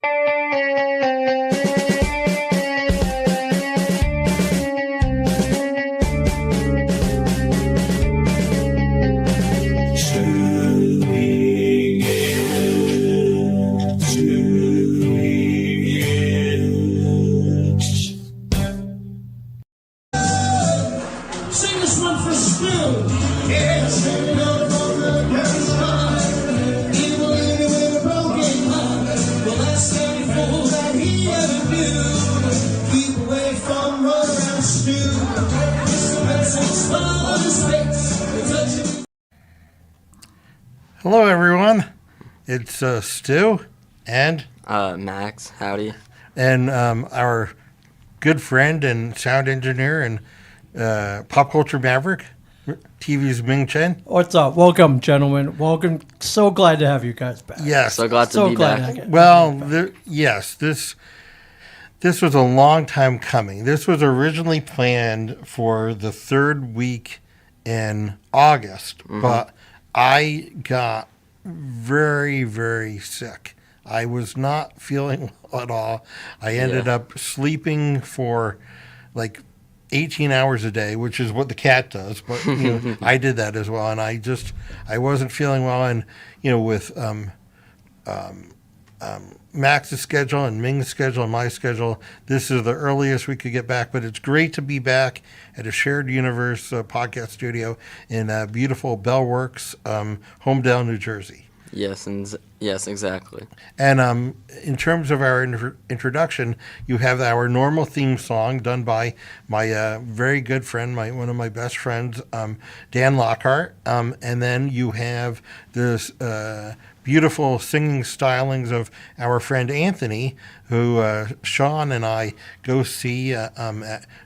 Sing this one for Stu. Yes, no longer can start. Evil with a broken heart. The last any fool that he ever knew. Keep away from Roller Stu. It's the message on his face. Hello, everyone. It's Stu and Max. Howdy. and our good friend and sound engineer and pop culture maverick, TV's Ming Chen. What's up? Welcome, gentlemen. Welcome. So glad to have you guys back. Yes. So glad to be back. Yes. This was a long time coming. This was originally planned for the third week in August, but I got very, very sick. I was not feeling well at all. I ended up sleeping for like 18 hours a day, which is what the cat does, but I did that as well, and I wasn't feeling well, and with Max's schedule and Ming's schedule and my schedule, this is the earliest we could get back, but it's great to be back at a shared universe podcast studio in beautiful Bellworks, Homedale, New Jersey. Yes, exactly. And in terms of our introduction, you have our normal theme song done by my very good friend, one of my best friends, Dan Lockhart. And then you have this beautiful singing stylings of our friend Anthony, who Sean and I go see at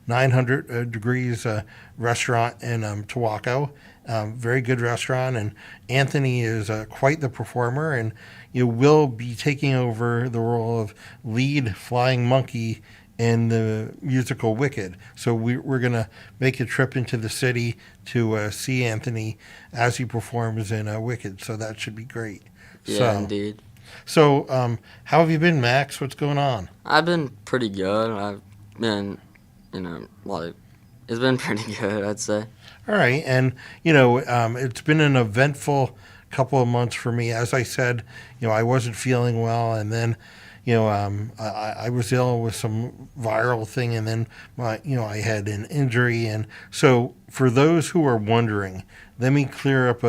900 Degrees Restaurant in Tawako. Very good restaurant, and Anthony is quite the performer, and will be taking over the role of lead flying monkey in the musical Wicked. So we're going to make a trip into the city to see Anthony as he performs in Wicked, so that should be great. Yeah, indeed. So how have you been, Max? What's going on? I've been pretty good. I've been, it's been pretty good, I'd say. All right, and it's been an eventful couple of months for me. As I said, I wasn't feeling well, and then, I was ill with some viral thing, and then I had an injury, and so for those who are wondering, let me clear up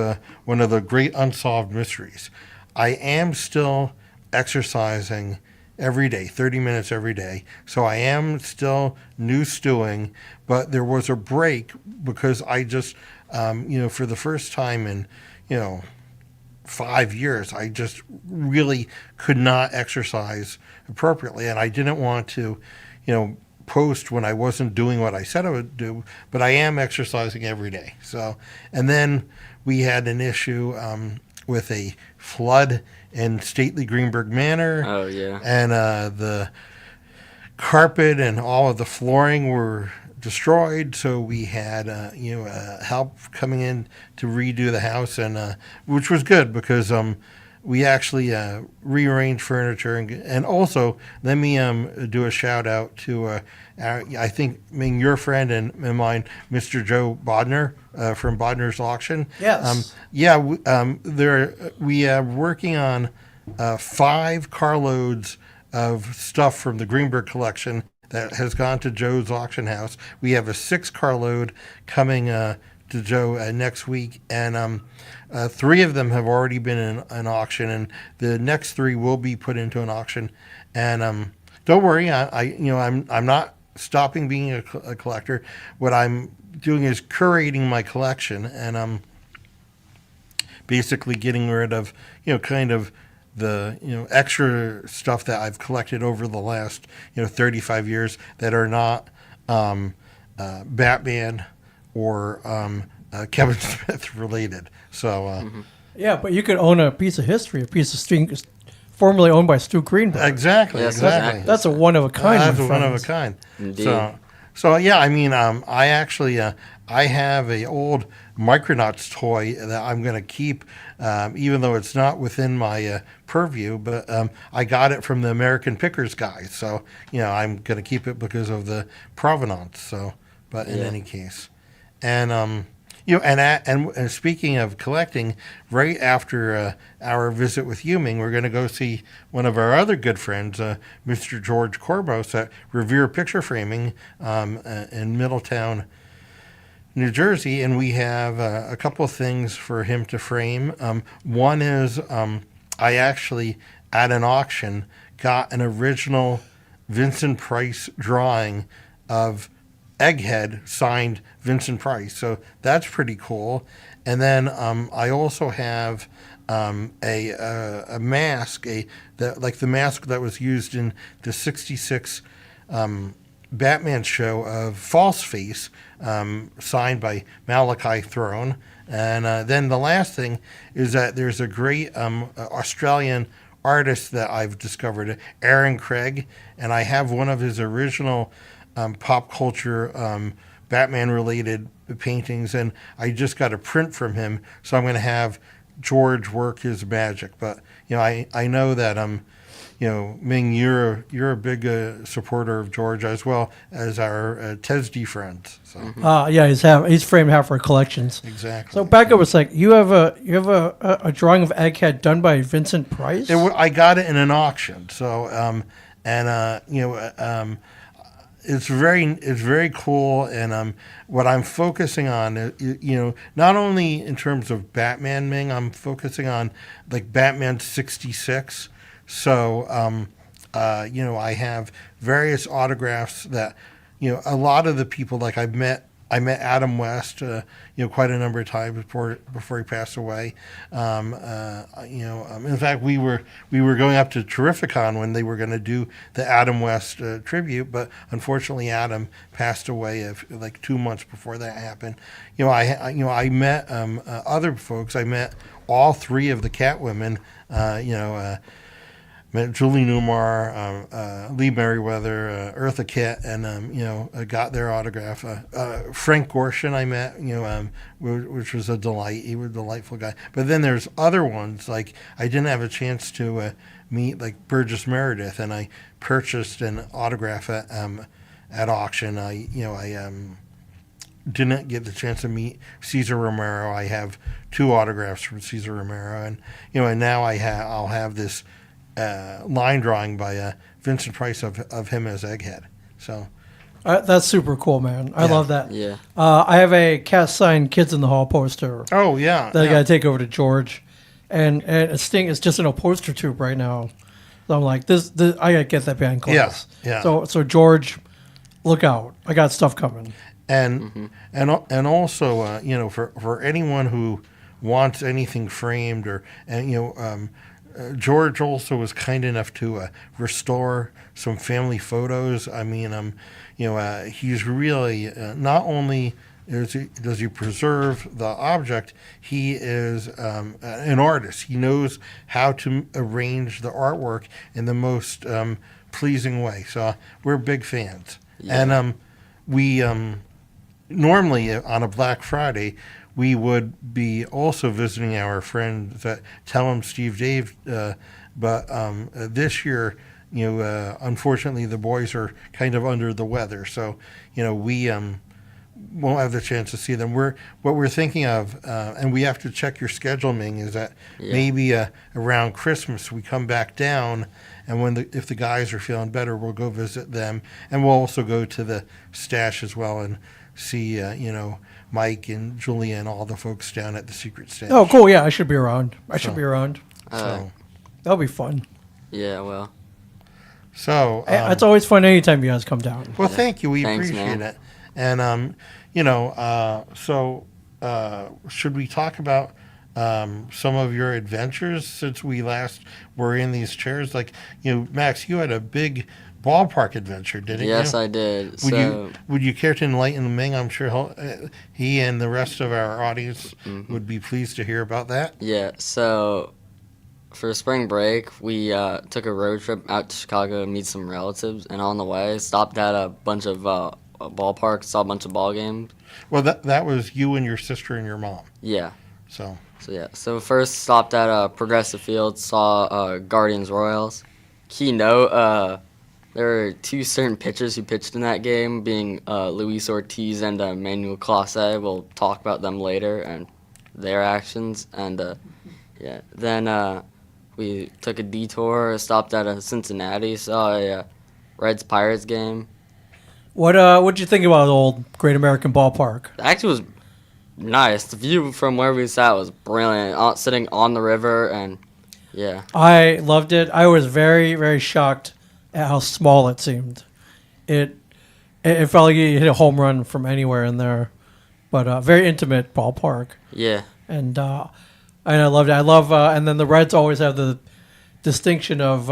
one of the great unsolved mysteries. I am still exercising every day, 30 minutes every day. So I am still new stewing, but there was a break because I just, for the first time in, 5 years, I just really could not exercise appropriately. And I didn't want to, post when I wasn't doing what I said I would do, but I am exercising every day. So, and then we had an issue with a flood in stately Greenberg Manor. Oh, yeah. And the carpet and all of the flooring were destroyed, so we had help coming in to redo the house, and which was good because we actually rearranged furniture, and also let me do a shout out to I think your friend and mine, Mr. Joe Bodner from Bodner's Auction. Yes. We are working on 5 carloads of stuff from the Greenberg collection that has gone to Joe's auction house. We have a 6 carload coming to Joe next week, and 3 of them have already been in an auction, and the next 3 will be put into an auction. And don't worry, I'm not stopping being a collector. What I'm doing is curating my collection, and I'm basically getting rid of kind of the extra stuff that I've collected over the last 35 years that are not Batman or Kevin Smith related. So Yeah, but you could own a piece of history, a piece of string formerly owned by Stu Greenberg. Exactly. That's a one of a kind. That's a one of a kind. Indeed. So yeah, I mean, I actually I have a old Micronauts toy that I'm going to keep, even though it's not within my purview, but I got it from the American Pickers guy, so I'm going to keep it because of the provenance. So, but in any case, and and speaking of collecting, right after our visit with Huming, we're going to go see one of our other good friends, Mr. George Corbos at Revere Picture Framing in Middletown, New Jersey, and we have a couple of things for him to frame. One is I actually, at an auction, got an original Vincent Price drawing of Egghead signed Vincent Price. So that's pretty cool. And then I also have a mask, like the mask that was used in the '66 Batman show of False Face, signed by Malachi Throne. And then the last thing is that there's a great Australian artist that I've discovered, Aaron Craig, and I have one of his original pop culture Batman-related paintings, and I just got a print from him, so I'm going to have George work his magic. But I know that Ming, you're a big supporter of George, as well as our TESD friends. So he's framed half our collections. Exactly. So back up a sec. You have a drawing of Egghead done by Vincent Price. I got it in an auction. So it's very cool, and what I'm focusing on, not only in terms of Batman, Ming, I'm focusing on like Batman '66. So I have various autographs that a lot of the people, like I met Adam West quite a number of times before he passed away. In fact, we were going up to Terrificon when they were going to do the Adam West tribute, but unfortunately Adam passed away like 2 months before that happened. I met other folks. I met all three of the Catwomen. Met Julie Newmar, Lee Merriweather, Eartha Kitt, and got their autograph. Frank Gorshin I met, which was a delight. He was a delightful guy. But then there's other ones, like I didn't have a chance to meet like Burgess Meredith, and I purchased an autograph at auction. I didn't get the chance to meet Cesar Romero. I have 2 autographs from Cesar Romero, and now I'll have this line drawing by Vincent Price of him as Egghead. So that's super cool, man. I love that. Yeah. I have a cast signed Kids in the Hall poster. Oh yeah. That I got to take over to George, and Sting is just in a poster tube right now. So I'm like, this I got to get that behind clothes. Yeah. So George, look out! I got stuff coming. And also for anyone who wants anything framed George also was kind enough to restore some family photos. I mean, he's really not only does he preserve the object, he is an artist. He knows how to arrange the artwork in the most pleasing way. So we're big fans. Yeah. And we normally on a Black Friday, we would be also visiting our friends at Tell 'em Steve Dave, but this year, unfortunately, the boys are kind of under the weather, so we won't have the chance to see them. What we're thinking of, and we have to check your schedule, Ming, is that maybe around Christmas we come back down, and if the guys are feeling better, we'll go visit them, and we'll also go to the stash as well and see Mike and Julia and all the folks down at the secret stash. Oh, cool! Yeah, I should be around. Should be around. So that'll be fun. Yeah, well. So it's always fun anytime you guys come down. Well, thank you. We Thanks, appreciate man. it. And should we talk about some of your adventures since we last were in these chairs? Like, Max, you had a big ballpark adventure, didn't you? Yes, I did. Would you care to enlighten Ming? I'm sure he and the rest of our audience would be pleased to hear about that. Yeah, so for spring break, we took a road trip out to Chicago to meet some relatives, and on the way, stopped at a bunch of ballparks, saw a bunch of ball games. Well, that was you and your sister and your mom. Yeah. So, So first stopped at Progressive Field, saw Guardians Royals. Keynote, there were two certain pitchers who pitched in that game, being Luis Ortiz and Manuel Clase. We'll talk about them later and their actions. And then we took a detour, stopped at Cincinnati, saw a Reds Pirates game. What'd you think about the old Great American Ballpark? It actually was nice. The view from where we sat was brilliant. Sitting on the river, and yeah. I loved it. I was very, very shocked at how small it seemed. It felt like you hit a home run from anywhere in there, but very intimate ballpark. Yeah. And I loved it. I love, and then the Reds always have the distinction of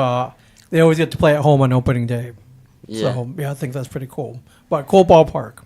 they always get to play at home on opening day. Yeah. So yeah, I think that's pretty cool. But cool ballpark.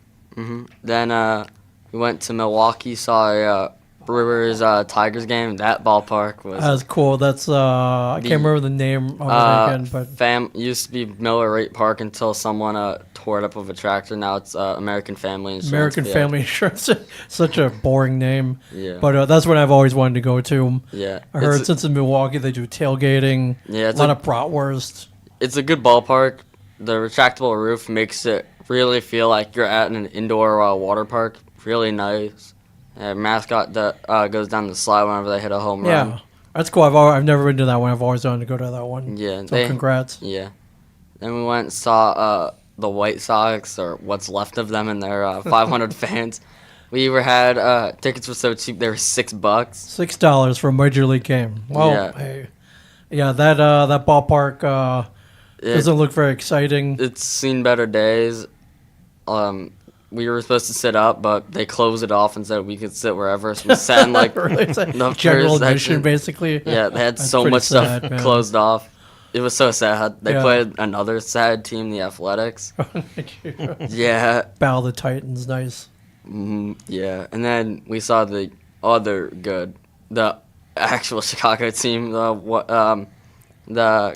Then we went to Milwaukee, saw a Brewers Tigers game. That ballpark was That's cool. That's I can't remember the name of it again, but used to be Miller Rate Park until someone tore it up with a tractor. Now it's American Family Insurance. American Field. Family Insurance. Such a boring name. Yeah. But that's what I've always wanted to go to. Yeah. I heard since in Milwaukee they do tailgating. Yeah, a lot of bratwurst. It's a good ballpark. The retractable roof makes it really feel like you're at an indoor water park. Really nice. Mascot that goes down the slide whenever they hit a home run. Yeah, that's cool. I've never been to that one. I've always wanted to go to that one. Yeah. So congrats. Yeah. Then we went and saw the White Sox, or what's left of them, and their 500 fans. We had tickets were so cheap they were $6. $6 for a major league game. Well, Yeah. hey, yeah, that ballpark doesn't look very exciting. It's seen better days. We were supposed to sit up, but they closed it off and said we could sit wherever. So we sat in Really, it's like the general first admission, section. basically. Yeah, they had That's so pretty much sad, stuff man. closed off. It was so sad. They Yeah. played another sad team, the Athletics. Yeah, Battle of the Titans, nice. yeah. And then we saw the actual Chicago team, the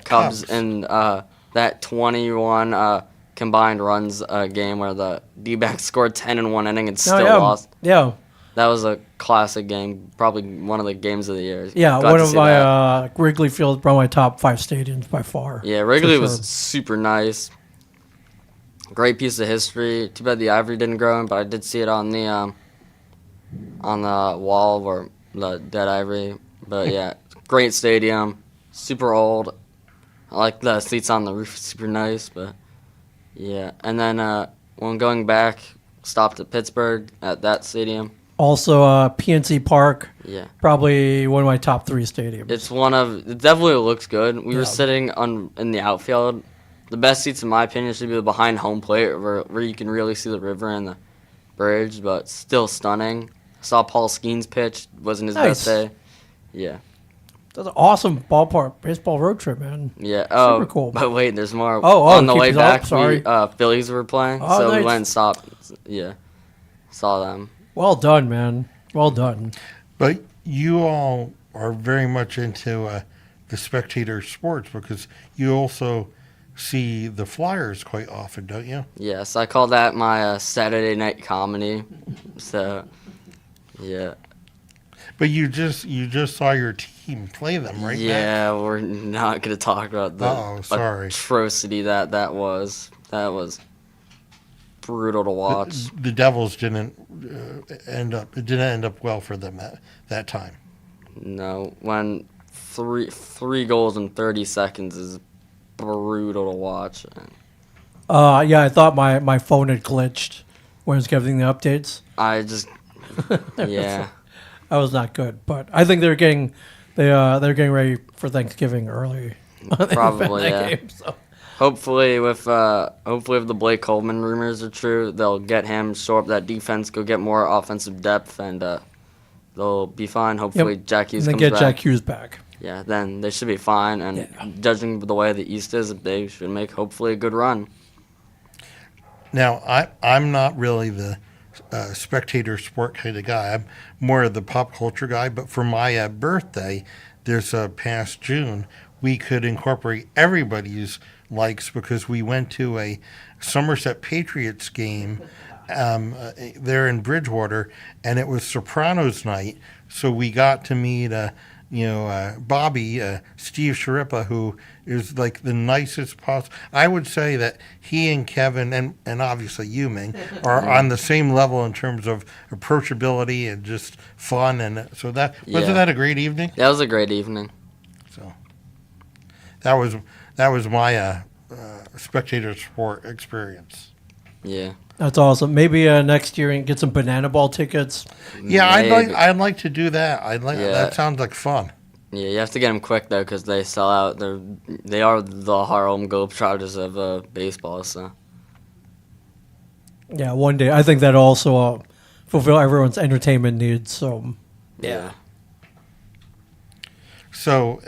Cubs, and that 21 combined runs game where the D-backs scored 10 in one inning and still lost. Yeah, That was a classic game, probably one of the games of the year. yeah. Got One to of see my that. Wrigley Field, probably my top 5 stadiums by far. Yeah, Wrigley for was sure. super nice. Great piece of history. Too bad the ivory didn't grow in, but I did see it on the wall or the dead ivory. But yeah, great stadium, super old. I like the seats on the roof, super nice. But yeah, and then when going back, stopped at Pittsburgh at that stadium. Also, PNC Park, Yeah. probably one of my top 3 stadiums. It definitely looks good. We Yeah. were sitting in the outfield. The best seats, in my opinion, should be behind home plate, where you can really see the river and the bridge, but still stunning. Saw Paul Skeens pitch. Wasn't his Nice. best day. Yeah. That's an awesome ballpark baseball road trip, man. Yeah. Super cool. But wait, there's more. Oh, on the keep way it back, up, sorry. Phillies were playing, Oh, so we nice. went and stopped. Yeah. Saw them. Well done, man. Well done. But you all are very much into the spectator sports because you also see the Flyers quite often, don't you? Yes, I call that my Saturday night comedy. So, yeah. But you just saw your team play them, right? Matt? Yeah, we're not going to talk about the Uh-oh, sorry. atrocity that was. That was brutal to watch. The Devils didn't end up well for them that time. No, when three goals in 30 seconds is brutal to watch. Yeah, I thought my phone had glitched when I was giving the updates. I just, yeah. That was not good, but I think they're getting ready for Thanksgiving early. Probably, That yeah. game, so. Hopefully, if the Blake Coleman rumors are true, they'll get him, shore up that defense, go get more offensive depth, and they'll be fine. Hopefully, Yep. Jack Hughes And then comes get back. Jack Hughes back. Yeah, then they should be fine. And Yeah. judging the way the East is, they should make hopefully a good run. Now, I'm not really the spectator sport kind of guy. I'm more of the pop culture guy. But for my birthday, there's past June, we could incorporate everybody's likes because we went to a Somerset Patriots game there in Bridgewater, and it was Sopranos night. so we got to meet, Bobby, Steve Sharippa, who is like the nicest possible. I would say that he and Kevin, and obviously you, Ming, are on the same level in terms of approachability and just fun. And so wasn't that a great evening? That was a great evening. So that was my spectator sport experience. Yeah. That's awesome. Maybe next year and get some banana ball tickets. Yeah, Maybe. I'd like to do that. Yeah. That sounds like fun. Yeah, you have to get them quick though, because they sell out. They are the Harlem Globetrotters of baseball. So Yeah, one day. I think that also fulfill everyone's entertainment needs. So yeah. So,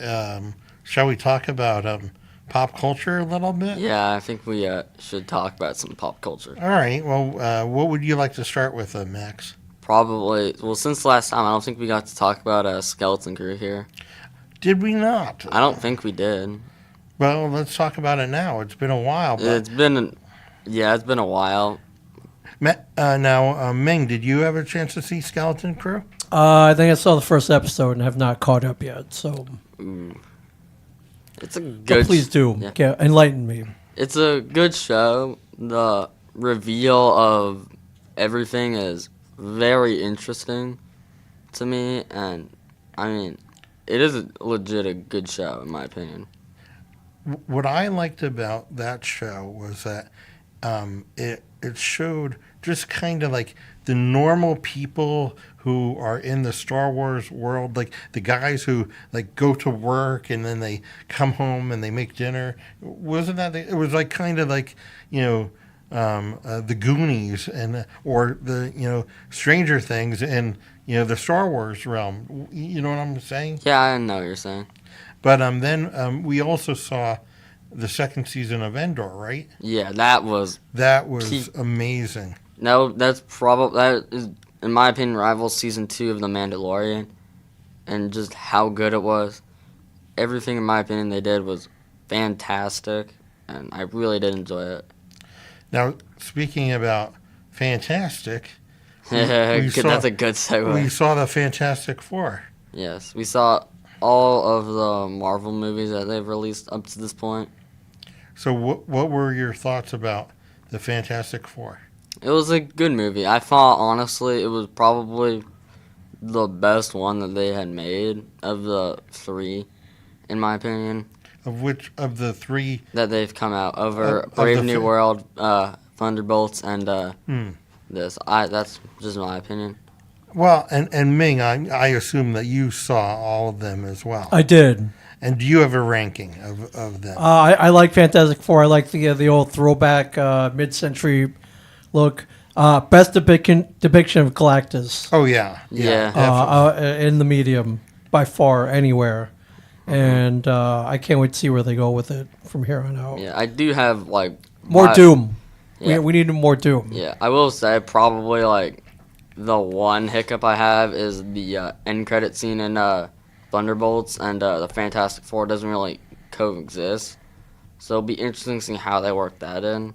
shall we talk about pop culture a little bit? Yeah, I think we should talk about some pop culture. All right. Well, what would you like to start with, Max? Probably. Well, since last time, I don't think we got to talk about Skeleton Crew here. Did we not? I don't think we did. Well, let's talk about it now. It's been a while. But It's been a while. now, Ming, did you have a chance to see Skeleton Crew? I think I saw the first episode and have not caught up yet. So It's a but good. please do enlighten me. It's a good show. The reveal of everything is very interesting to me, and I mean, it is a good show in my opinion. What I liked about that show was that it showed just kind of like the normal people who are in the Star Wars world, like the guys who like go to work and then they come home and they make dinner. Wasn't that? It was like kind of like the Goonies or the Stranger Things in the Star Wars realm. You know what I'm saying? Yeah, I know what you're saying. But then we also saw the second season of Endor, right? Yeah, that was amazing. no. That is, in my opinion, rivals season 2 of The Mandalorian, and just how good it was. Everything, in my opinion, they did was fantastic, and I really did enjoy it. Now, speaking about fantastic, That's a good segue. we saw the Fantastic Four. Yes, we saw all of the Marvel movies that they've released up to this point. So what were your thoughts about the Fantastic Four? It was a good movie. I thought, honestly, it was probably the best one that they had made of the 3, in my opinion, Of which of the 3? that they've come out over Of Brave the New fi- World, Thunderbolts, and this. That's just my opinion. Well, and Ming, I assume that you saw all of them as well. I did. And do you have a ranking of them? I like Fantastic Four. I like the old throwback mid-century look. Best depiction of Galactus Oh yeah, Yeah. definitely. in the medium by far anywhere, and I can't wait to see where they go with it from here on out. Yeah, I do have, More Doom. Yeah. We need more Doom. Yeah, I will say probably, the one hiccup I have is the end credit scene in Thunderbolts, and the Fantastic Four doesn't really coexist. So it'll be interesting to see how they work that in.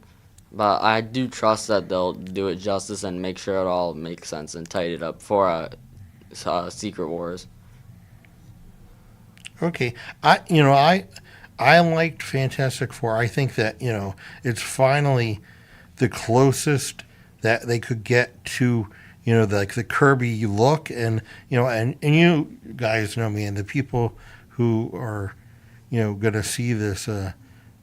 But I do trust that they'll do it justice and make sure it all makes sense and tidy it up for Secret Wars. Okay, I liked Fantastic Four. I think that it's finally the closest that they could get to the Kirby look, and and you guys know me, and the people who are going to see this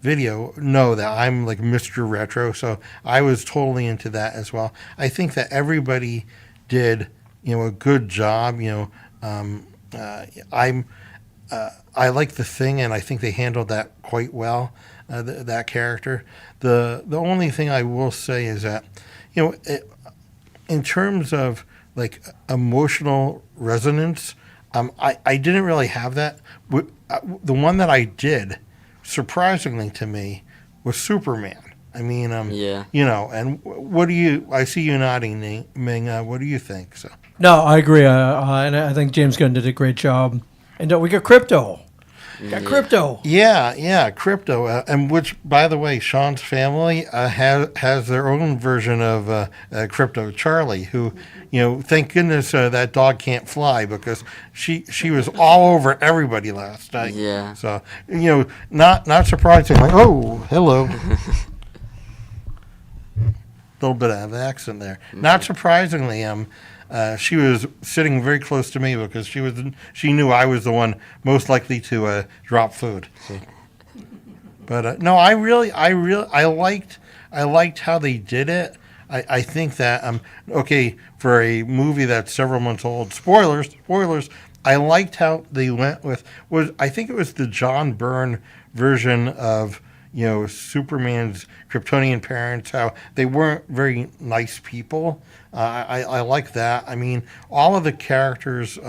video know that I'm like Mr. Retro, so I was totally into that as well. I think that everybody did a good job. I like the Thing, and I think they handled that quite well. That character. The only thing I will say is that in terms of like emotional resonance, I didn't really have that. The one that I did, surprisingly to me, was Superman. I mean, Yeah. And what do you? I see you nodding, Ming. What do you think? So. No, I agree, and I think James Gunn did a great job. And we got Crypto. Got crypto. Yeah, crypto, and which, by the way, Sean's family has their own version of crypto. Charlie, who, thank goodness that dog can't fly because she was all over everybody last night. Yeah. So not surprisingly. Oh, hello. Little bit of accent there. Not surprisingly, she was sitting very close to me because she knew I was the one most likely to drop food. So. But no, I liked how they did it. I think that okay, for a movie that's several months old. Spoilers. I liked how they went with I think it was the John Byrne version of Superman's Kryptonian parents, how they weren't very nice people. I like that. I mean, all of the characters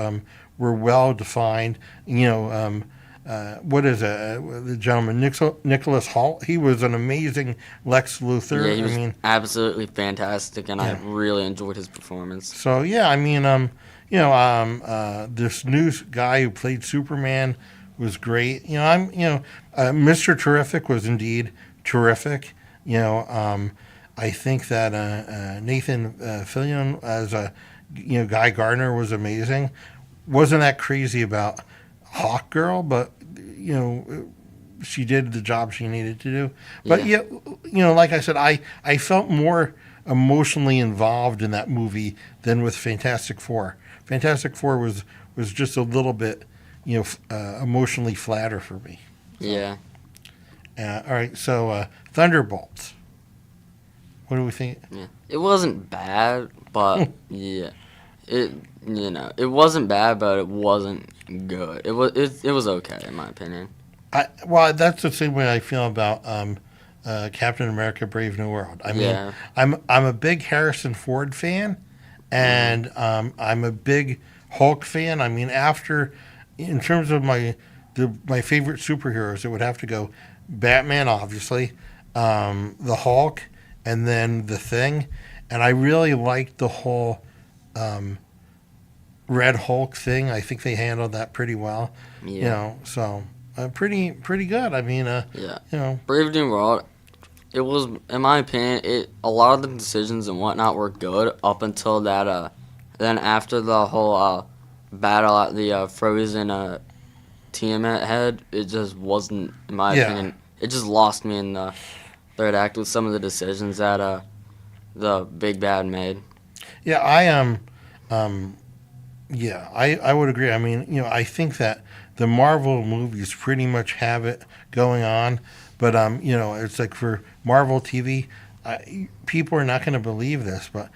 were well defined. What is it? The gentleman, Nicholas Hoult, he was an amazing Lex Luthor. Yeah, he was absolutely fantastic, and I really enjoyed his performance. So, yeah, I mean, this new guy who played Superman was great. Mr. Terrific was indeed terrific. I think that Nathan Fillion as Guy Gardner was amazing. Wasn't that crazy about Hawk Girl, but she did the job she needed to do. But like I said, I felt more emotionally involved in that movie than with Fantastic Four. Fantastic Four was just a little bit emotionally flatter for me. Yeah. All right, so Thunderbolts. What do we think? Yeah. It wasn't bad, but yeah, it wasn't bad, but it wasn't good. It was okay in my opinion. Well, that's the same way I feel about Captain America: Brave New World. I mean, I'm a big Harrison Ford fan, and I'm a big Hulk fan. I mean, in terms of my favorite superheroes, it would have to go Batman, obviously, the Hulk, and then the Thing. And I really liked the whole Red Hulk thing. I think they handled that pretty well. Yeah. So pretty good. I mean, Brave New World. It was, in my opinion, a lot of the decisions and whatnot were good up until that. Then after the whole battle at the Frozen Tiamat head, it just wasn't, in my opinion. It just lost me in the third act with some of the decisions that the big bad made. Yeah, I would agree. I mean, I think that the Marvel movies pretty much have it going on, but it's like for Marvel TV, people are not going to believe this, but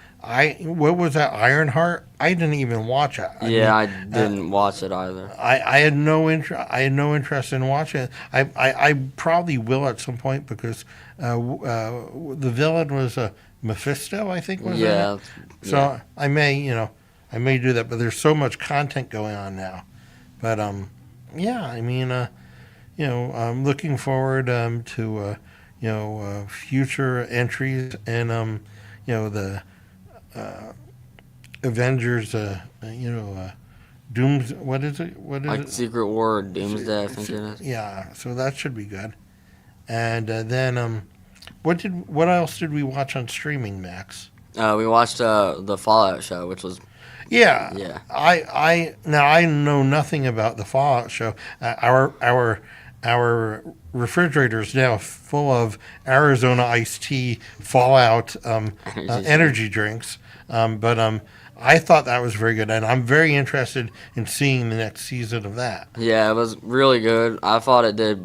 what was that, Ironheart? I didn't even watch it. I didn't watch it either. I had no interest. I had no interest in watching it. I probably will at some point because the villain was Mephisto, I think was it. So I may do that, but there's so much content going on now. But I'm looking forward to future entries and the Avengers. Dooms. What is it? Secret War or Doomsday, I think it is. Yeah, so that should be good. And then what else did we watch on streaming, Max? We watched the Fallout show, which was. Yeah. I know nothing about the Fallout show. Our refrigerator is now full of Arizona iced tea Fallout energy drinks. But I thought that was very good, and I'm very interested in seeing the next season of that. Yeah, it was really good. I thought it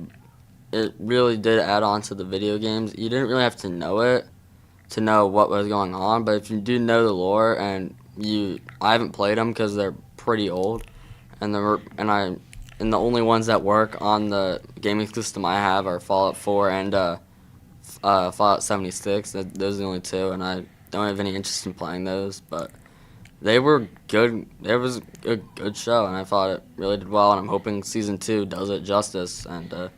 really did add on to the video games. You didn't really have to know it to know what was going on, but if you do know the lore, and I haven't played them because they're pretty old, and the only ones that work on the gaming system I have are Fallout 4 and Fallout 76. Those are the only two, and I don't have any interest in playing those, but they were good. It was a good show, and I thought it really did well, and I'm hoping Season 2 does it justice and Fallout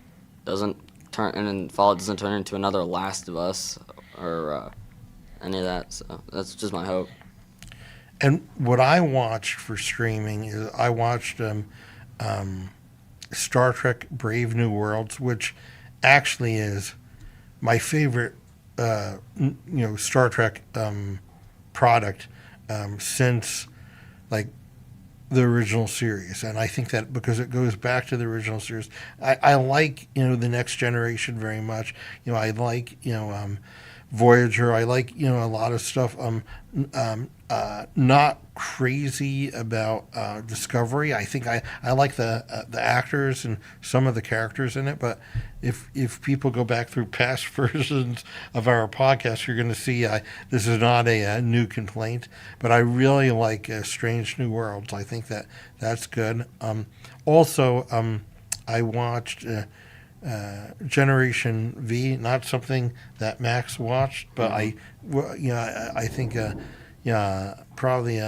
doesn't turn into another Last of Us or any of that, so that's just my hope. And what I watched for streaming is I watched Star Trek Brave New Worlds, which actually is my favorite, Star Trek product since like the original series. And I think that because it goes back to the original series, I like the Next Generation very much. I like Voyager. I like a lot of stuff. Not crazy about Discovery. I think I like the actors and some of the characters in it. But if people go back through past versions of our podcast, you're going to see this is not a new complaint. But I really like Strange New Worlds. I think that's good. Also, I watched Generation V. Not something that Max watched, but I think. Probably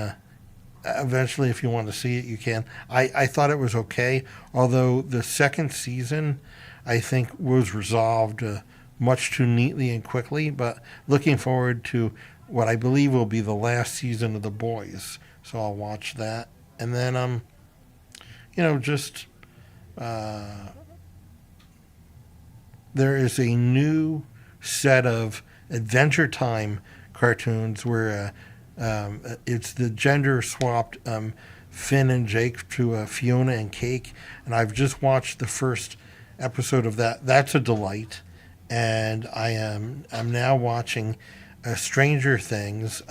eventually, if you want to see it, you can. I thought it was okay, although the second season, I think, was resolved much too neatly and quickly. But looking forward to what I believe will be the last season of The Boys. So I'll watch that. And then, there is a new set of Adventure Time cartoons where it's the gender swapped Finn and Jake to Fiona and Cake, and I've just watched the first episode of that. That's a delight, and I'm now watching Stranger Things.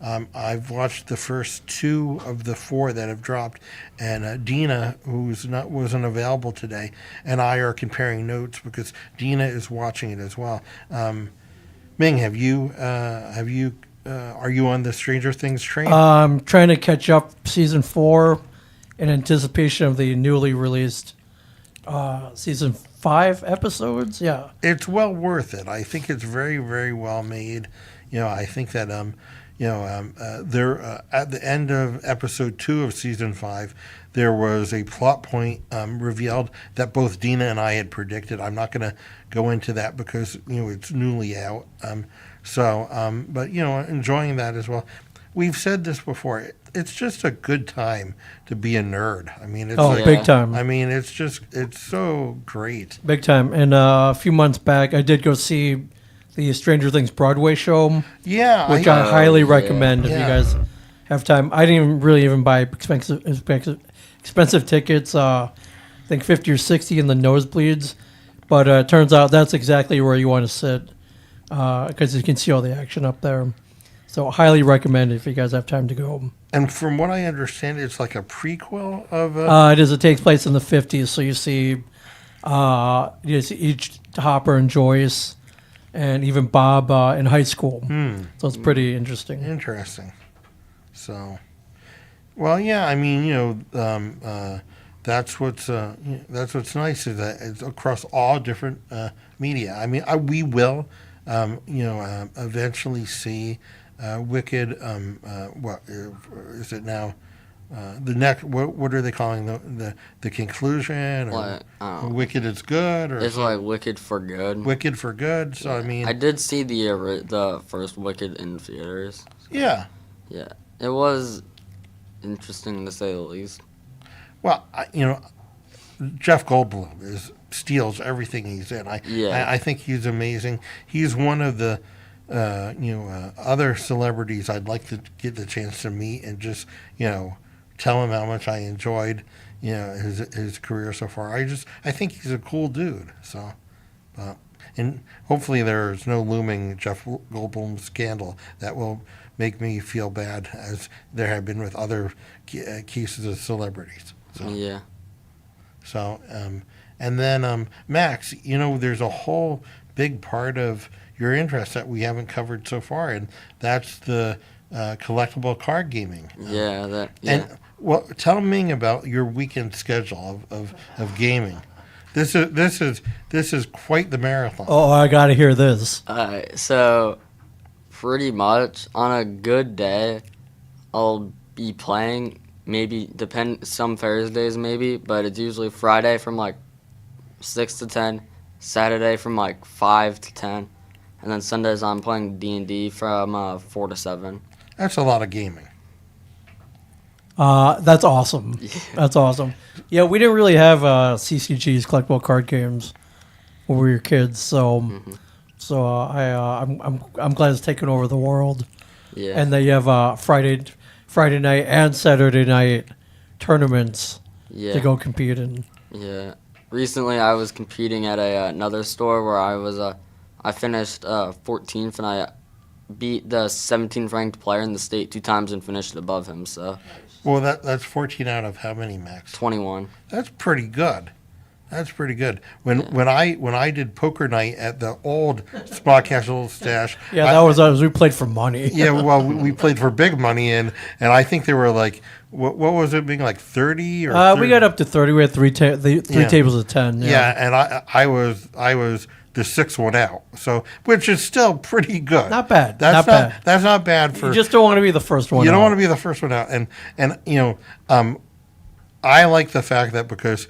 I've watched the first 2 of the 4 that have dropped, and Dina, wasn't available today, and I are comparing notes because Dina is watching it as well. Ming, are you on the Stranger Things train? I'm trying to catch up season 4 in anticipation of the newly released season 5 episodes. Yeah, it's well worth it. I think it's very, very well made. I think that there at the end of episode 2 of season 5, there was a plot point revealed that both Dina and I had predicted. I'm not going to go into that because it's newly out. But enjoying that as well. We've said this before. It's just a good time to be a nerd. I mean, it's big time. I mean, it's so great. Big time. And a few months back, I did go see the Stranger Things Broadway show. Yeah, which I highly recommend if Yeah. you guys have time. I didn't even buy expensive tickets. I think 50 or 60 in the nosebleeds. But it turns out that's exactly where you want to sit because you can see all the action up there. So highly recommend it if you guys have time to go. And from what I understand, it's like a prequel of. It is. It takes place in the 50s, so you see each Hopper and Joyce, and even Bob in high school. So it's pretty interesting. Interesting. So, well, yeah. I mean, that's what's nice is that it's across all different media. I mean, we will, eventually see. Wicked, what is it now? The next, what are they calling the conclusion? Or Wicked is good, or it's like Wicked for Good. Wicked for Good. So I mean, I did see the first Wicked in theaters. Yeah, it was interesting to say the least. Well, Jeff Goldblum steals everything he's in. I think he's amazing. He's one of the. Other celebrities I'd like to get the chance to meet and just, tell him how much I enjoyed, his career so far. I think he's a cool dude. So, and hopefully there's no looming Jeff Goldblum scandal that will make me feel bad as there have been with other cases of celebrities. So, yeah. So, and then Max, there's a whole big part of your interest that we haven't covered so far, and that's the collectible card gaming. And tell Ming about your weekend schedule of gaming. This is quite the marathon. Oh, I got to hear this. So pretty much on a good day, I'll be playing. Maybe some Thursdays maybe, but it's usually Friday from like 6 to 10, Saturday from like 5 to 10. And then Sundays I'm playing D&D from 4 to 7. That's a lot of gaming. That's awesome. That's awesome. Yeah, we didn't really have CCGs, collectible card games, when we were kids. So, I'm glad it's taken over the world. Yeah. And they have Friday night and Saturday night tournaments Yeah. to go compete in. Yeah. Recently, I was competing at another store where I finished 14th, and I beat the 17th ranked player in the state 2 times and finished above him. So Well, that's 14 out of how many, Max? 21. That's pretty good. That's pretty good. When I did poker night at the old Spot Castle Stash. Yeah, that was us. We played for money. Yeah, well, we played for big money, and I think they were like, what was it being like 30 or? 30? We got up to 30. We had three tables of 10. Yeah, and I was the 6th one out. So, which is still pretty good. Not bad. That's not bad. That's not bad for. You just don't want to be the first one. You don't out. want to be the first one out, and I like the fact that because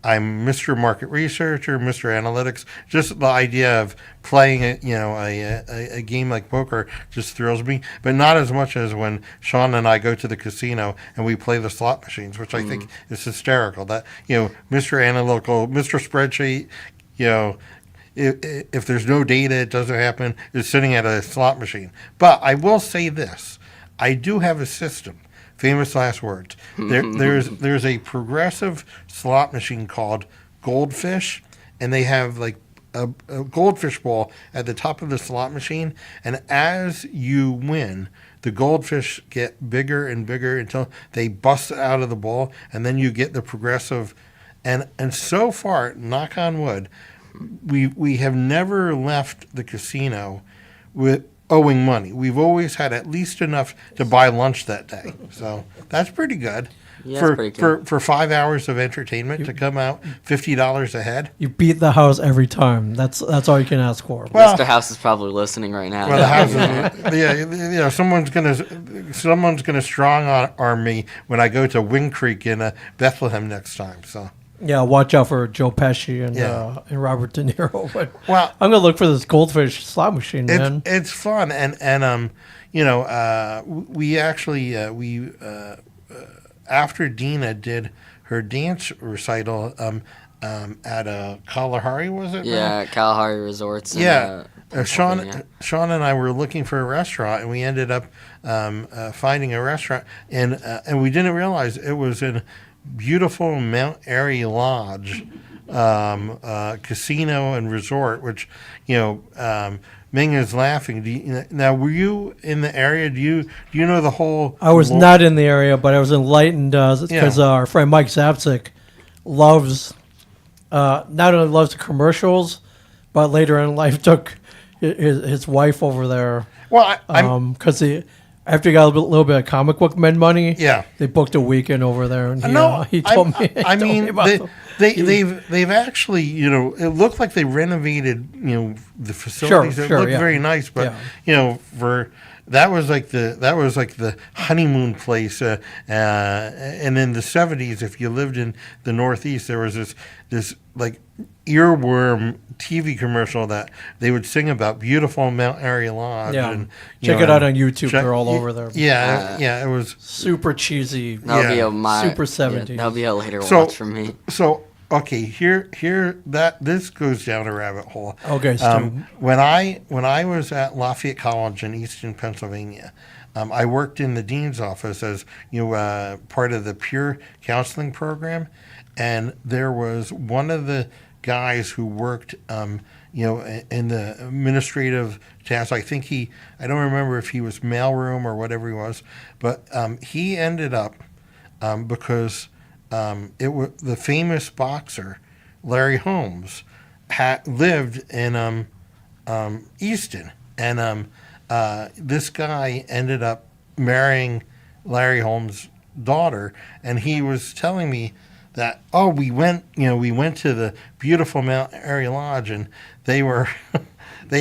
I'm Mr. Market Researcher, Mr. Analytics. Just the idea of playing a game like poker just thrills me, but not as much as when Sean and I go to the casino and we play the slot machines, which I think is hysterical. That Mr. Analytical, Mr. Spreadsheet, if there's no data, it doesn't happen. Is sitting at a slot machine. But I will say this: I do have a system. Famous last words. There's a progressive slot machine called Goldfish, and they have like a goldfish ball at the top of the slot machine, and as you win, the goldfish get bigger and bigger until they bust out of the ball, and then you get the progressive. And so far, knock on wood, we have never left the casino with owing money. We've always had at least enough to buy lunch that day. So that's pretty good. Yeah, that's pretty good. For 5 hours of entertainment to come out $50 ahead. You beat the house every time. That's all you can ask for. Well, Mr. House is probably listening right now. Well, the house, someone's gonna strong arm me when I go to Wing Creek in Bethlehem next time. So. Yeah, watch out for Joe Pesci and Robert De Niro. But I'm gonna look for this goldfish slot machine, man. It's fun, and we actually after Dina did her dance recital at Kalahari, was it? Yeah, Kalahari Resorts. Yeah. Sean Pennsylvania. and I were looking for a restaurant, and we ended up finding a restaurant, and we didn't realize it was in beautiful Mount Airy Lodge casino and resort, which Ming is laughing. Now, were you in the area? Do you know the whole? I was not in the area, but I was enlightened because our friend Mike Zapsik loves not only loves the commercials, but later in life took his wife over there. Well, because after he got a little bit of comic book men money, yeah, they booked a weekend over there, and he told me. They've actually, it looked like they renovated, the facilities. It looked very nice, but that was like the honeymoon place. And in the 70s, if you lived in the Northeast, there was this like earworm TV commercial that they would sing about beautiful Mount Airy Lodge. Yeah, and, check it out on YouTube. They're all over there. Yeah, it was super cheesy. That'll be super 70s. Yeah, that'll be a later watch for me. So okay, this goes down a rabbit hole. Okay, Stu. When I was at Lafayette College in Easton, Pennsylvania, I worked in the dean's office as part of the peer counseling program, and there was one of the guys who worked in the administrative tasks. I don't remember if he was mailroom or whatever he was, but he ended up because it was the famous boxer Larry Holmes lived in Easton, and this guy ended up marrying Larry Holmes' daughter, and he was telling me that we went to the beautiful Mount Airy Lodge, and they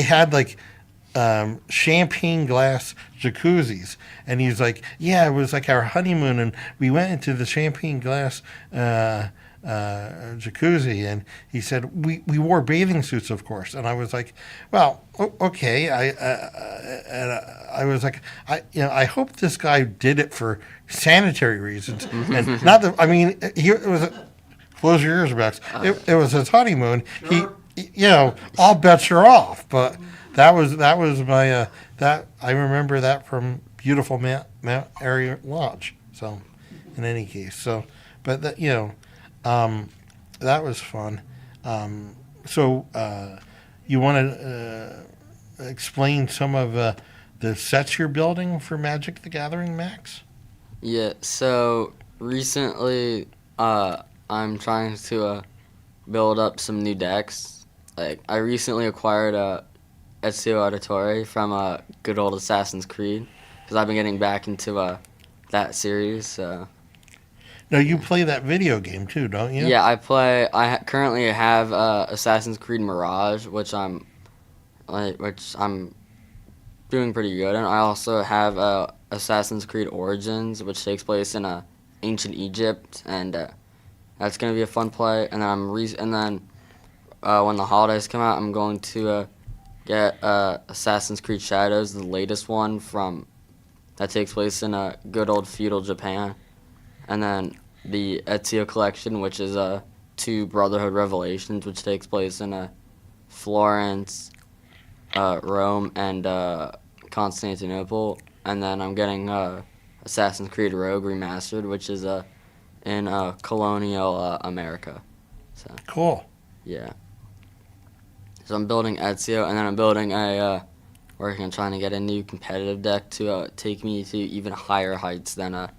had like champagne glass jacuzzis, and he's like, it was like our honeymoon, and we went into the champagne glass jacuzzi, and he said we wore bathing suits, of course, and I was like, well, okay. I was like, I hope this guy did it for sanitary reasons, and not that, I mean, it was. Close your ears, Max. It was his honeymoon. All bets are off. But that was my that I remember that from beautiful Mount Airy Lodge. So, in any case, but that that was fun. You want to explain some of the sets you're building for Magic the Gathering, Max? Yeah. So recently, I'm trying to build up some new decks. Like, I recently acquired a Ezio Auditore from good old Assassin's Creed, because I've been getting back into that series. Now, you play that video game too, don't you? Yeah, I play. Currently have Assassin's Creed Mirage, which I'm doing pretty good, and I also have Assassin's Creed Origins, which takes place in ancient Egypt, and that's gonna be a fun play. And then when the holidays come out, I'm going to get Assassin's Creed Shadows, the latest one that takes place in good old feudal Japan, and then the Ezio collection, which is 2 Brotherhood Revelations, which takes place in Florence, Rome, and Constantinople. And then I'm getting Assassin's Creed Rogue Remastered, which is in colonial America. So Cool. yeah. So I'm building Ezio, and then I'm building working on trying to get a new competitive deck to take me to even higher heights than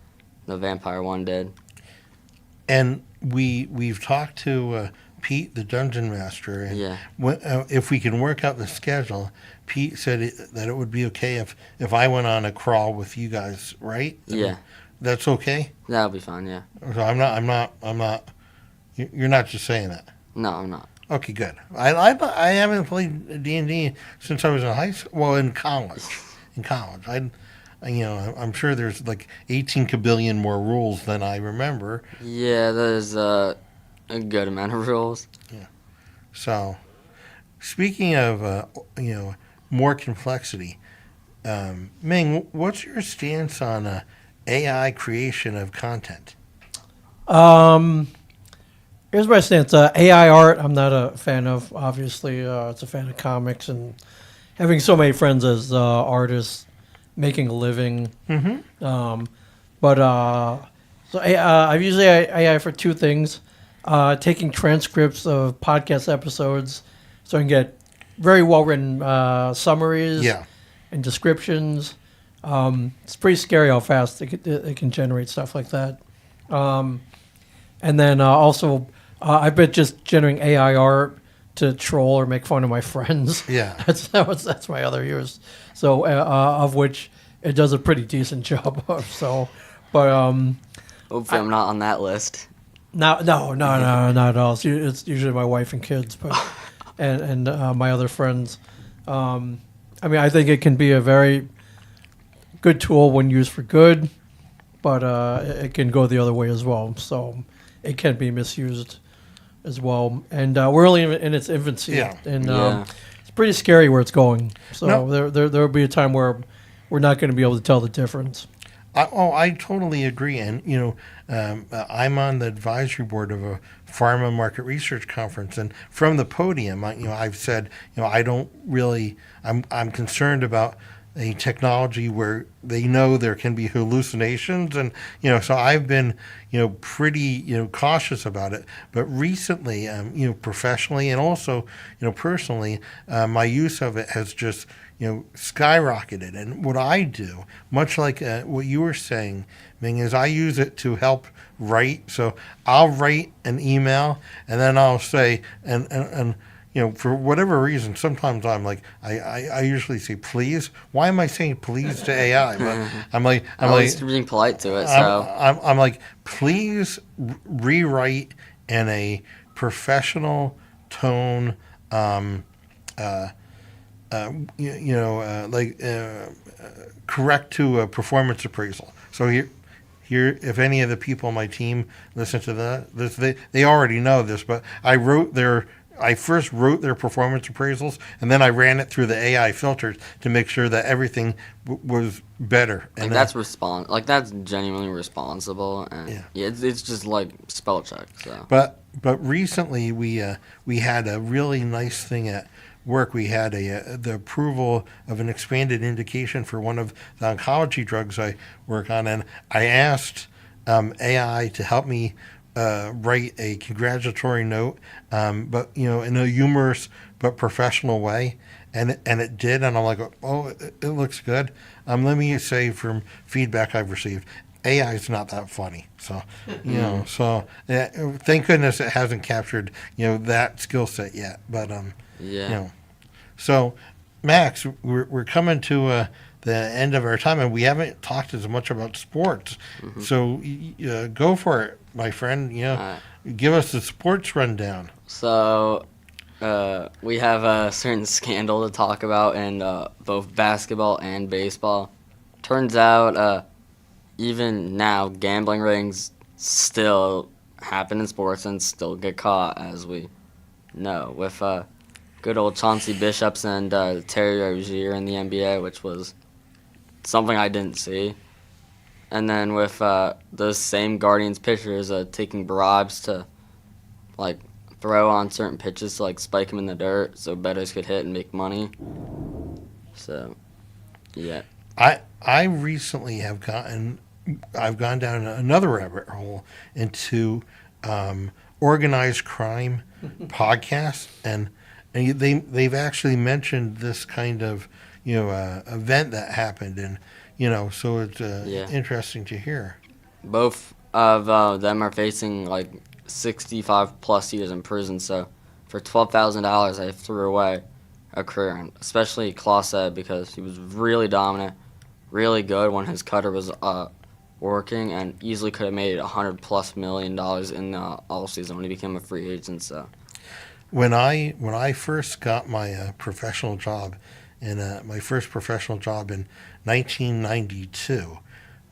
the Vampire one did. And we've talked to Pete, the dungeon master, and Yeah. if we can work out the schedule, Pete said that it would be okay if I went on a crawl with you guys, right? Yeah. That's okay. That'll be fine, yeah. So I'm not. You're not just saying that. No, I'm not. Okay, good. I haven't played D&D since I was in high school. Well, in college. I'm sure there's like 18 kabillion more rules than I remember. Yeah, there's a good amount of rules. So, speaking of more complexity, Ming, what's your stance on AI creation of content? Here's my stance. AI art, I'm not a fan of. Obviously, it's a fan of comics and having so many friends as artists, making a living. Mm-hmm. I've used AI for 2 things: taking transcripts of podcast episodes, so I can get very well written summaries and descriptions. It's pretty scary how fast it can generate stuff like that. And then also, I've been just generating AI art to troll or make fun of my friends. Yeah. That's my other use. So, of which it does a pretty decent job of. So, but Hopefully I'm not on that list. no, not at all. It's usually my wife and kids, but and my other friends. I think it can be a very good tool when used for good, but it can go the other way as well. So it can be misused as well. And we're only in its infancy, and it's pretty scary where it's going. So there will be a time where we're not going to be able to tell the difference. I totally agree. And, I'm on the advisory board of a pharma market research conference. And from the podium, I've said, I'm concerned about a technology where they know there can be hallucinations. And, so I've been, pretty, cautious about it. But recently, professionally and also, personally, my use of it has just, skyrocketed. And what I do, much like what you were saying, Ming, is I use it to help write. So I'll write an email and then I'll say, and for whatever reason, sometimes I'm like, I usually say please. Why am I saying please to AI? But I'm like, You're being polite to it. So I'm like, please rewrite in a professional tone. Correct to a performance appraisal. So here, if any of the people on my team listen to this, they already know this, but I first wrote their performance appraisals, and then I ran it through the AI filters to make sure that everything was better. Like, And that's genuinely responsible, and Yeah. it's just like spell check. So, But recently we had a really nice thing at work. We had the approval of an expanded indication for one of the oncology drugs I work on, and I asked AI to help me write a congratulatory note, but in a humorous but professional way, and it did, and I'm like, oh, it looks good. Let me say from feedback I've received, AI is not that funny, so so thank goodness it hasn't captured that skill set yet. But so Max, we're coming to the end of our time, and we haven't talked as much about sports. So go for it, my friend. Give us the sports rundown. So we have a certain scandal to talk about in both basketball and baseball. Turns out, even now, gambling rings still happen in sports and still get caught, as we know, with good old Chauncey Bishops and Terry Rozier in the NBA, which was something I didn't see. And then with those same Guardians pitchers taking bribes to throw on certain pitches to spike them in the dirt so bettors could hit and make money. So, yeah. I recently I've gone down another rabbit hole into organized crime podcasts, and they've actually mentioned this kind of event that happened, and so it's interesting to hear. Both of them are facing 65 plus years in prison. So for $12,000, I threw away a career, and especially Clauset, because he was really dominant, really good when his cutter was working, and easily could have made $100+ million in the all season when he became a free agent. So when I first got my professional job, my first professional job in 1992,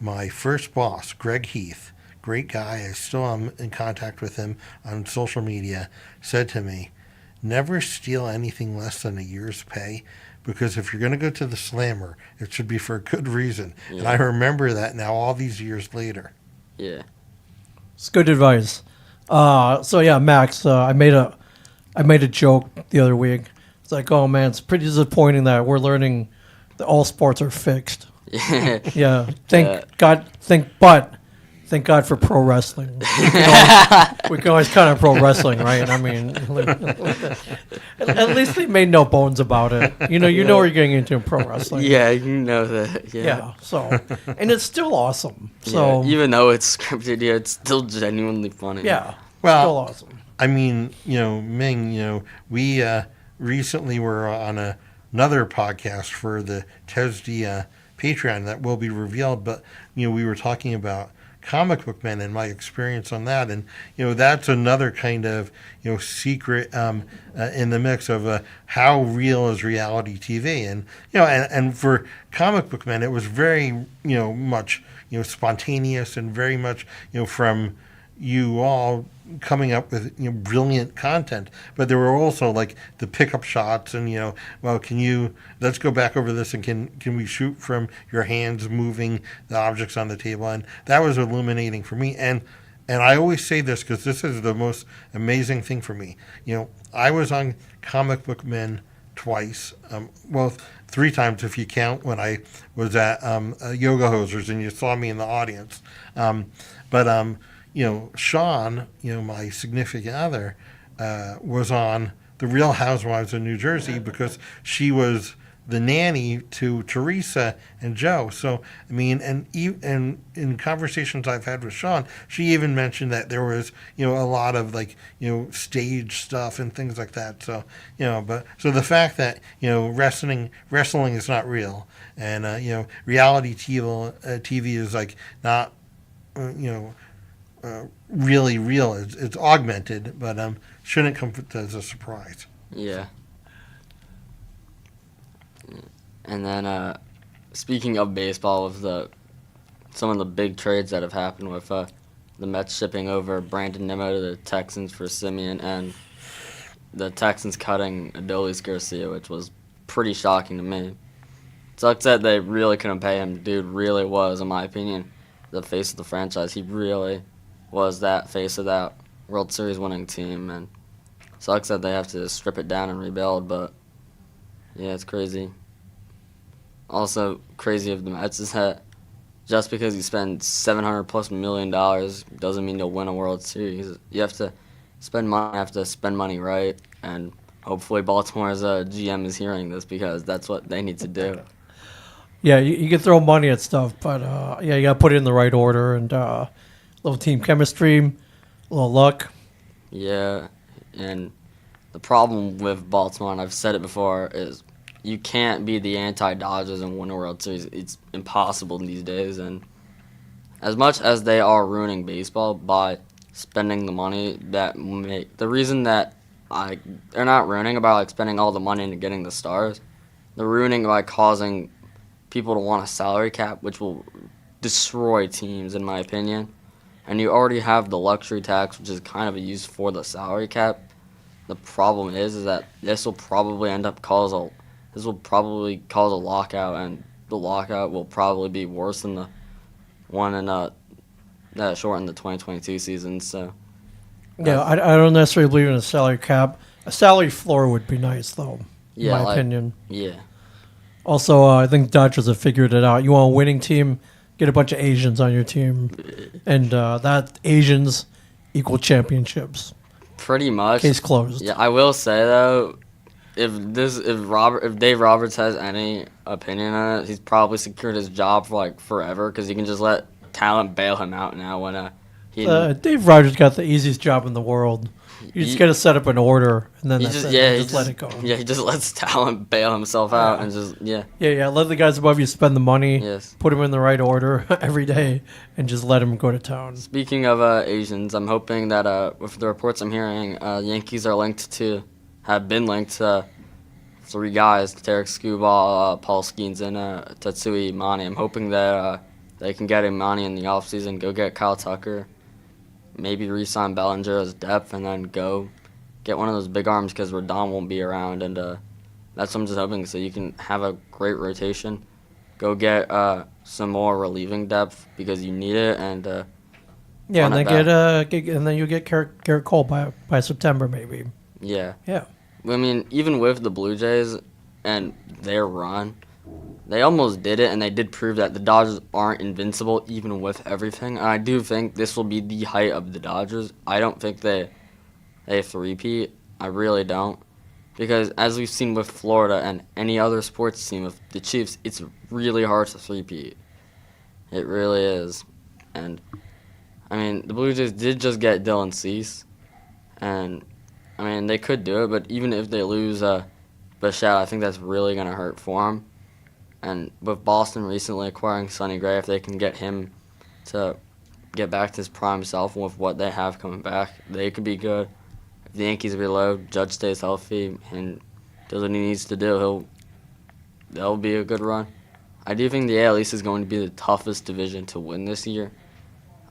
my first boss, Greg Heath, great guy, I still am in contact with him on social media, said to me, never steal anything less than a year's pay, because if you're going to go to the slammer, it should be for a good reason. Yeah. And I remember that now all these years later. Yeah. It's good advice. So yeah, Max, I made a joke the other week. It's like, oh man, it's pretty disappointing that we're learning that all sports are fixed. Yeah. Thank God for pro wrestling. We can always count on pro wrestling, right? I mean, at least they made no bones about it. You know what you're getting into in pro wrestling. Yeah, you know that. Yeah. So, and it's still awesome. So even though it's scripted, it's still genuinely funny. Yeah. Well, still awesome. I mean, Ming, we recently were on another podcast for the TESD Patreon that will be revealed, but we were talking about comic book men and my experience on that, and that's another kind of secret in the mix of how real is reality TV, and and for comic book men it was very much spontaneous and very much from you all coming up with brilliant content, but there were also the pickup shots and let's go back over this, and can we shoot from your hands moving the objects on the table, and that was illuminating for me, and I always say this because this is the most amazing thing for me. I was on Comic Book Men twice, well 3 times if you count when I was at Yoga Hosers and you saw me in the audience, but Sean, my significant other, was on The Real Housewives of New Jersey because she was the nanny to Teresa and Joe. So, I mean, and in conversations I've had with Sean, she even mentioned that there was, a lot of stage stuff and things like that. So, so the fact that, wrestling is not real, and, reality TV is not, really real. It's augmented, but shouldn't come as a surprise. Yeah. And then speaking of baseball, with the some of the big trades that have happened with the Mets shipping over Brandon Nimmo to the Texans for Simeon and the Texans cutting Adolis Garcia, which was pretty shocking to me. Sucks that they really couldn't pay him. Dude really was, in my opinion, the face of the franchise. He really was that face of that World Series winning team, and sucks that they have to strip it down and rebuild, but yeah, it's crazy. Also, crazy of the Mets is that just because you spend $700+ million doesn't mean you'll win a World Series. You have to spend money right, and hopefully Baltimore's GM is hearing this because that's what they need to do. Yeah, you can throw money at stuff, but yeah, you got to put it in the right order and little team chemistry, a little luck. Yeah, and the problem with Baltimore, and I've said it before, is you can't be the anti-Dodgers and win a World Series. It's impossible these days, and as much as they are ruining baseball by spending the money the reason that they're not ruining it by like spending all the money into getting the stars, they're ruining by causing people to want a salary cap, which will destroy teams, in my opinion. And you already have the luxury tax, which is kind of used for the salary cap. The problem is that this will probably cause a lockout, and the lockout will probably be worse than the one that shortened the 2022 season. So yeah, I don't necessarily believe in a salary cap. A salary floor would be nice, though, in my opinion. Yeah. Also, I think Dodgers have figured it out. You want a winning team, get a bunch of Asians on your team, and that Asians equal championships. Pretty much. Case closed. Yeah, I will say though, if Dave Roberts has any opinion on it, he's probably secured his job for like forever because he can just let talent bail him out now when Dave Rogers got the easiest job in the world. You just got to set up an order, and then just let it go. Yeah, he just lets talent bail himself out and just Yeah. Let the guys above you spend the money. Yes. Put them in the right order every day, and just let them go to town. Speaking of Asians, I'm hoping that with the reports I'm hearing, Yankees have been linked to 3 guys: Tarek Skubal, Paul Skeens, and Tatsui Imani. I'm hoping that they can get Imani in the offseason, go get Kyle Tucker, maybe re-sign Bellinger as depth, and then go get one of those big arms because Rodon won't be around, and that's what I'm just hoping, so you can have a great rotation. Go get some more relieving depth because you need it, and and then you get Garrett Cole by September maybe. Yeah. Yeah. I mean, even with the Blue Jays and their run, they almost did it, and they did prove that the Dodgers aren't invincible even with everything. And I do think this will be the height of the Dodgers. I don't think they three-peat. I really don't. Because as we've seen with Florida and any other sports team with the Chiefs, it's really hard to three-peat. It really is. And, I mean, the Blue Jays did just get Dylan Cease. And, I mean, they could do it, but even if they lose Bichette, I think that's really going to hurt for them. And with Boston recently acquiring Sonny Gray, if they can get him to get back to his prime self with what they have coming back, they could be good. If the Yankees reload, Judge stays healthy, and does what he needs to do, that'll be a good run. I do think the AL East is going to be the toughest division to win this year.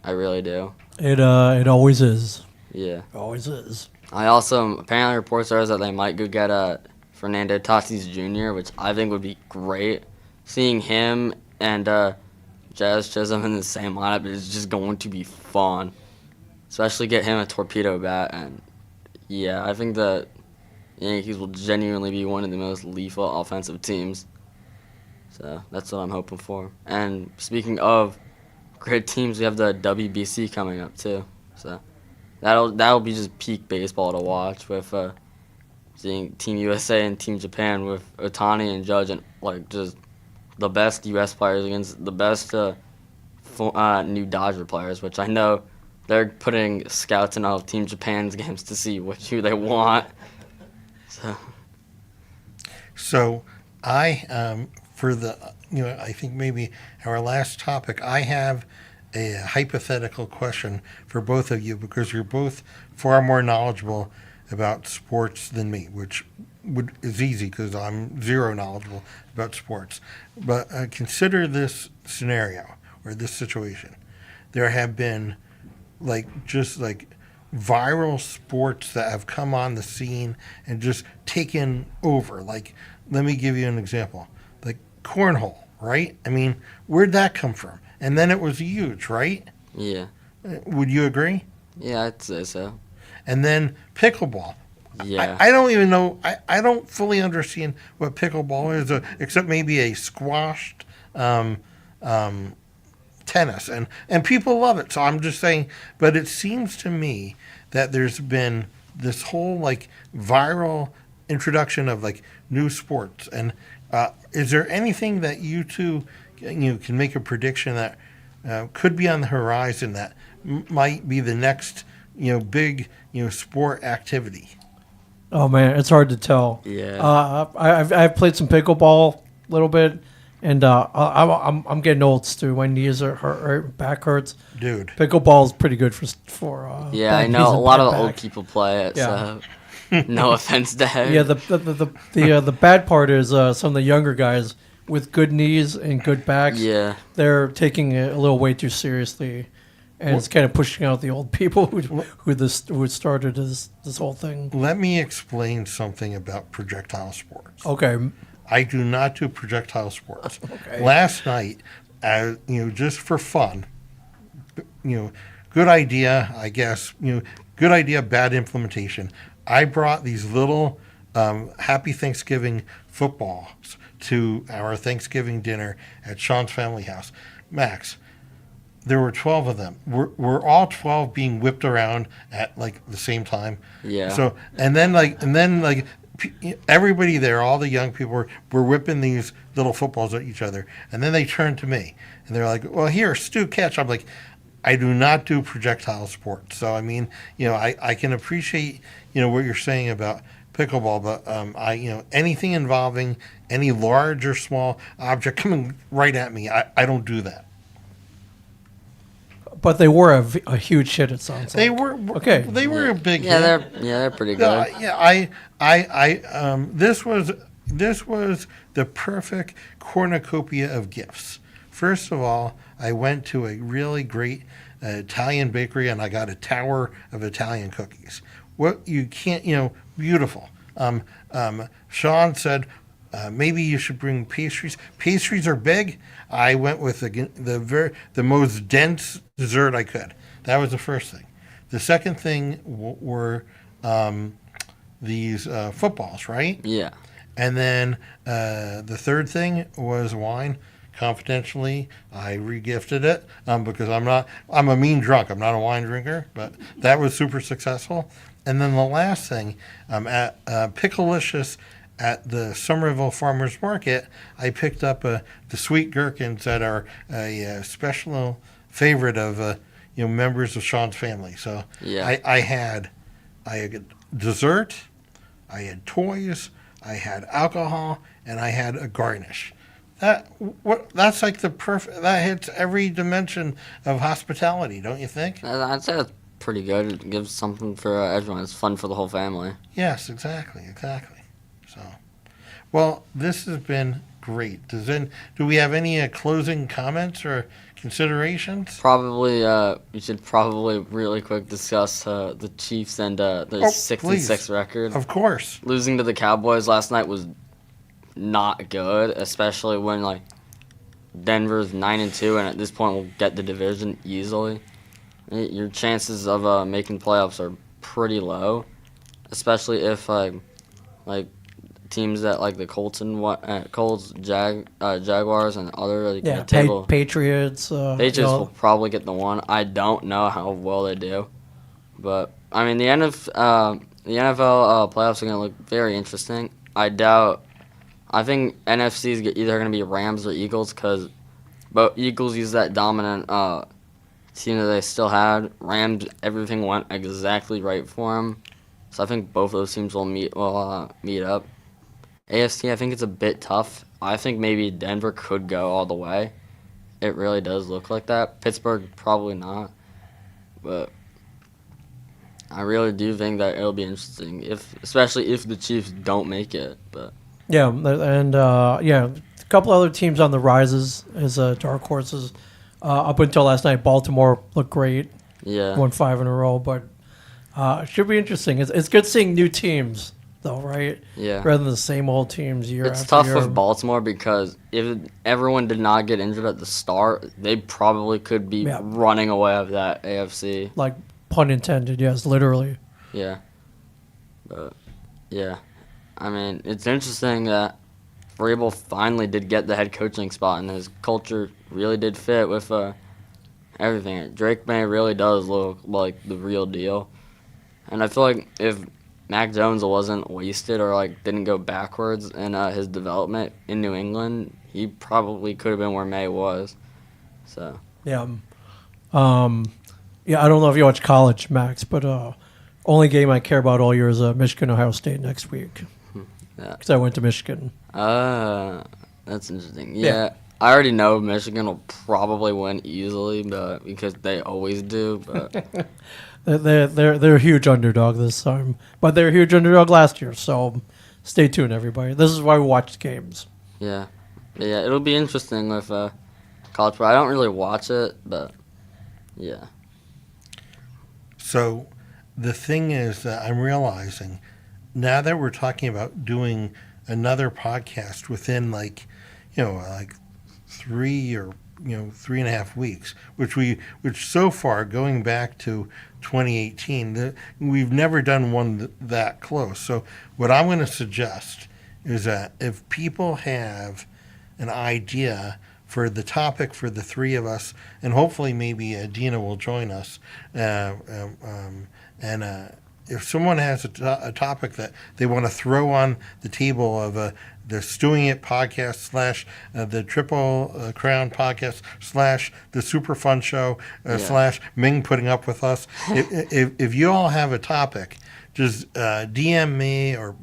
I really do. It always is. Yeah. Always is. I also, apparently reports are that they might go get Fernando Tatis Jr., which I think would be great. Seeing him and Jazz Chisholm in the same lineup is just going to be fun. Especially get him a torpedo bat. And, yeah, I think the Yankees will genuinely be one of the most lethal offensive teams. So that's what I'm hoping for. And speaking of great teams, we have the WBC coming up, too. So that'll be just peak baseball to watch with seeing Team USA and Team Japan with Otani and Judge and, like, just the best U.S. players against the best new Dodger players, which I know they're putting scouts in all of Team Japan's games to see who they want. So I, I think maybe our last topic, I have a hypothetical question for both of you because you're both far more knowledgeable about sports than me, which is easy because I'm zero knowledgeable about sports. But consider this scenario. or this situation. There have been just viral sports that have come on the scene and just taken over. Like, let me give you an example. Like cornhole, right? I mean, where'd that come from? And then it was huge, right? Yeah. Would you agree? Yeah, I'd say so. And then pickleball. Yeah. I don't even know. I don't fully understand what pickleball is, except maybe a squashed tennis, and people love it. So I'm just saying. But it seems to me that there's been this whole viral introduction of new sports. And is there anything that you two can make a prediction that could be on the horizon that might be the next big sport activity? Oh man, it's hard to tell. Yeah. I've played some pickleball a little bit, and I'm getting old, Stu. My knees are hurt, back hurts. Dude, Pickleball is pretty good for. Yeah, I back know knees a and lot of the back. old people play it. Yeah. So no offense to him. Yeah, the bad part is some of the younger guys with good knees and good backs. Yeah. They're taking it a little way too seriously, and it's kind of pushing out the old people who started this whole thing. let me explain something about projectile sports. Okay. I do not do projectile sports. Okay. Last night, just for fun, good idea, I guess. Good idea, bad implementation. I brought these little Happy Thanksgiving footballs to our Thanksgiving dinner at Sean's family house. Max, there were 12 of them. We're all 12 being whipped around at the same time. Yeah. So and then everybody there, all the young people were whipping these little footballs at each other, and then they turned to me and they're like, "Well, here, Stu, catch." I'm like, I do not do projectile sports, so I mean, I can appreciate what you're saying about pickleball, but anything involving any large or small object coming right at me, I don't do that. But they were a huge hit. It sounds They like. were Okay. They were a big Yeah, hit. they're pretty good. This was the perfect cornucopia of gifts. First of all, I went to a really great Italian bakery and I got a tower of Italian cookies. What you can't, beautiful. Sean said maybe you should bring pastries. Pastries are big. I went with the most dense dessert I could. That was the first thing. The second thing were these footballs, right? Yeah. And then the third thing was wine. Confidentially, I regifted it because I'm a mean drunk. I'm not a wine drinker, but that was super successful. And then the last thing, at Picklelicious at the Somerville Farmers Market, I picked up the sweet gherkins that are a special favorite of members of Sean's family. So Yeah. I had dessert, I had toys, I had alcohol, and I had a garnish. That's like the perfect. That hits every dimension of hospitality, don't you think? I'd say that's pretty good. It gives something for everyone. It's fun for the whole family. Yes, exactly. So, well, this has been great. Do we have any closing comments or considerations? Probably, we should probably really quick discuss the Chiefs and their 6-6 record. Of course. Losing to the Cowboys last night was not good, especially when Denver's 9-2, and at this point will get the division easily. Your chances of making playoffs are pretty low, especially if teams that the Colts and Jaguars and other table Patriots. Patriots will probably get the one. I don't know how well they do, but I mean the NFL playoffs are going to look very interesting. I think NFC is either going to be Rams or Eagles because both Eagles use that dominant team that they still had. Rams, everything went exactly right for them. So I think both of those teams will meet up. AFC, I think it's a bit tough. I think maybe Denver could go all the way. It really does look like that. Pittsburgh, probably not. But I really do think that it'll be interesting, especially if the Chiefs don't make it. But yeah, and a couple other teams on the rises as dark horses. Up until last night, Baltimore looked great, Yeah. won 5 in a row, but it should be interesting. It's good seeing new teams, though, right? Yeah. Rather than the same old teams year It's after tough year. with Baltimore because if everyone did not get injured at the start, they probably could be Yeah. running away with that AFC. Like, pun intended, yes, literally. Yeah. But, yeah. I mean, it's interesting that Vrabel finally did get the head coaching spot, and his culture really did fit with everything. Drake May really does look like the real deal. And I feel like if Mac Jones wasn't wasted or like didn't go backwards in his development in New England, he probably could have been where May was. So Yeah. Yeah, I don't know if you watch college, Max, but only game I care about all year is Michigan, Ohio State next week. Yeah. Because I went to Michigan. That's interesting. Yeah. Yeah. I already know Michigan will probably win easily, but because they always do. But They're a huge underdog this time, but they're a huge underdog last year. So stay tuned, everybody. This is why we watch games. yeah, it'll be interesting with college. But I don't really watch it, but yeah. So the thing is that I'm realizing now that we're talking about doing another podcast within like 3 or 3.5 weeks, which so far going back to 2018, we've never done one that close. So what I'm going to suggest is that if people have an idea for the topic for the three of us, and hopefully maybe Dina will join us, if someone has a topic that they want to throw on the table of the STU-ing It Podcast / the Triple Crown Podcast / the Super Fun Show / Ming putting up with us, if you all have a topic, just DM me or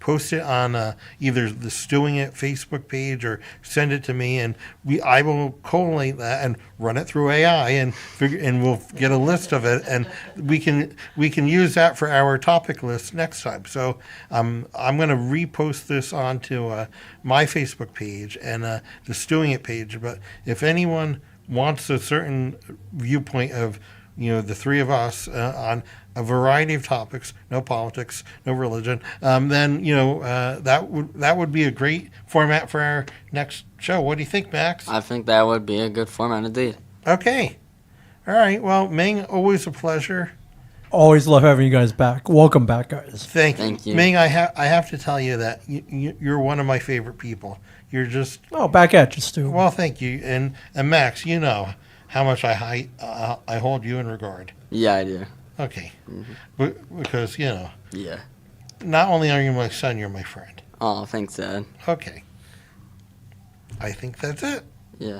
post it on either the STU-ing It Facebook page or send it to me, and I will collate that and run it through AI and we'll get a list of it, and we can use that for our topic list next time. So I'm going to repost this onto my Facebook page and the STU-ing It page. But if anyone wants a certain viewpoint of the three of us on a variety of topics, no politics, no religion, then that would be a great format for our next show. What do you think, Max? I think that would be a good format indeed. Okay. All right. Well, Ming, always a pleasure. Always love having you guys back. Welcome back, guys. Thank you. Ming, I have to tell you that you're one of my favorite people. You're just... Oh, back at you, Stu. Well, thank you. And Max, you know how much I hold you in regard. Yeah, I do. Okay. Mm-hmm. Because, Yeah. not only are you my son, you're my friend. Oh, thanks, Dad. Okay. I think that's it. Yeah.